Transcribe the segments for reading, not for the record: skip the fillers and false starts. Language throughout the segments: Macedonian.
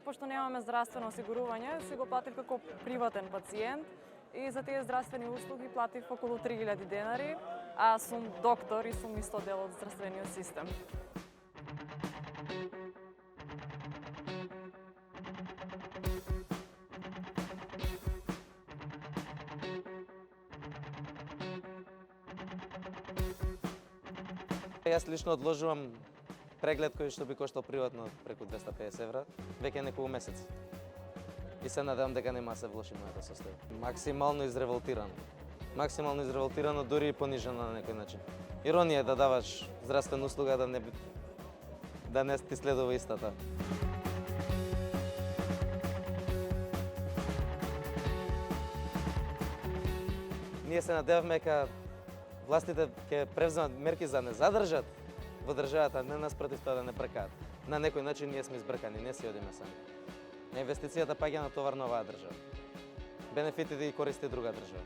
пошто немаме здравствено осигурување, си го платив како приватен пациент и за тие здравствени услуги платив околу 3000 денари, а сум доктор и сум исто дел од здравствениот систем. Јас лично одложувам преглед кој што би коштал приватно преку 250 евра, веќе неколку месец. И се надевам дека нема се влоши моето состојание. Максимално изреволтирано, дури и понижено на некој начин. Иронија е да даваш здравствена услуга да не ти следува истата. Ние се надеваме дека властите ќе превземат мерки за да не задржат во државата, не нас против тоа да не бркаат. На некој начин ние сме избркани, не си одиме сами. Инвестицијата паѓа на товар на оваа држава. Бенефитите ги користи друга држава.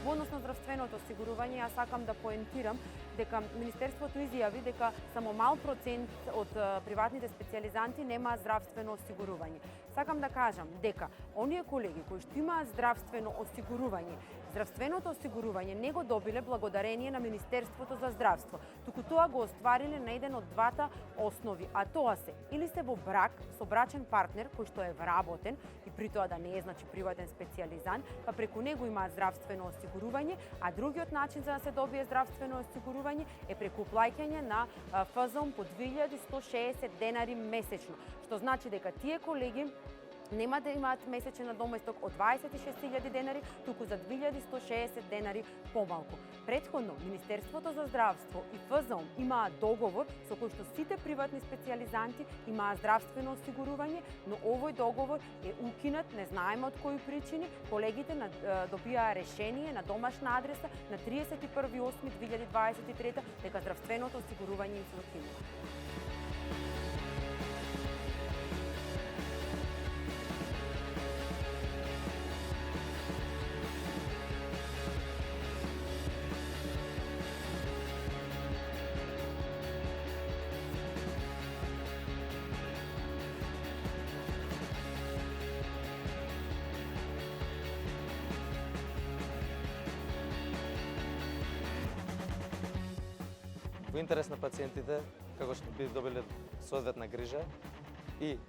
Во однос на здравственото осигурување, јас сакам да поентирам дека Министерството изјави дека само мал процент од приватните специјализанти немаат здравствено осигурување. Сакам да кажам дека оние колеги кои што имаат здравствено осигурување не го добиле благодарение на Министерството за здравство, туку тоа го оствариле на еден од двата основи, а тоа се или се во брак со брачен партнер кој што е вработен и при тоа да не е приватен специјализант, па преку него имаат здравствено осигурување, а другиот начин за да се добие здравствено осигурување е преку плаќање на ФЗОМ по 2160 денари месечно, што значи дека тие колеги нема да имаат месечен надоместок од 26.000 денари, туку за 2160 денари помалку. Претходно, Министерството за здравство и ФЗОМ имаат договор со кој што сите приватни специјализанти имаат здравствено осигурување, но овој договор е укинат, не знаеме од кои причини. Колегите добија решение на домашна адреса на 31.8.2023 дека здравственото осигурување им се укинува. Во интерес на пациентите, како што би добиле соодветна грижа и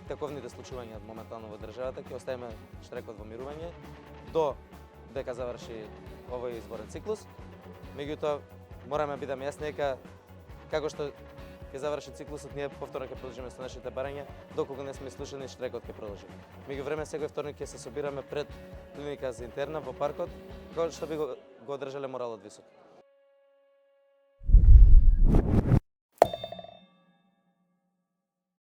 таковните случувања моментално во државата, ќе оставиме штрекот во мирување до дека заврши овој изборен циклус. Меѓутоа, мораме да бидеме јасни дека како што ќе заврши циклусот, ние повторно ќе продолжиме со нашите барања, доколку не сме слушани, штрекот ќе продолжи. Меѓувреме, секој вторник ќе се собираме пред клиника за интерна во паркот, како што би го одржале моралот висок.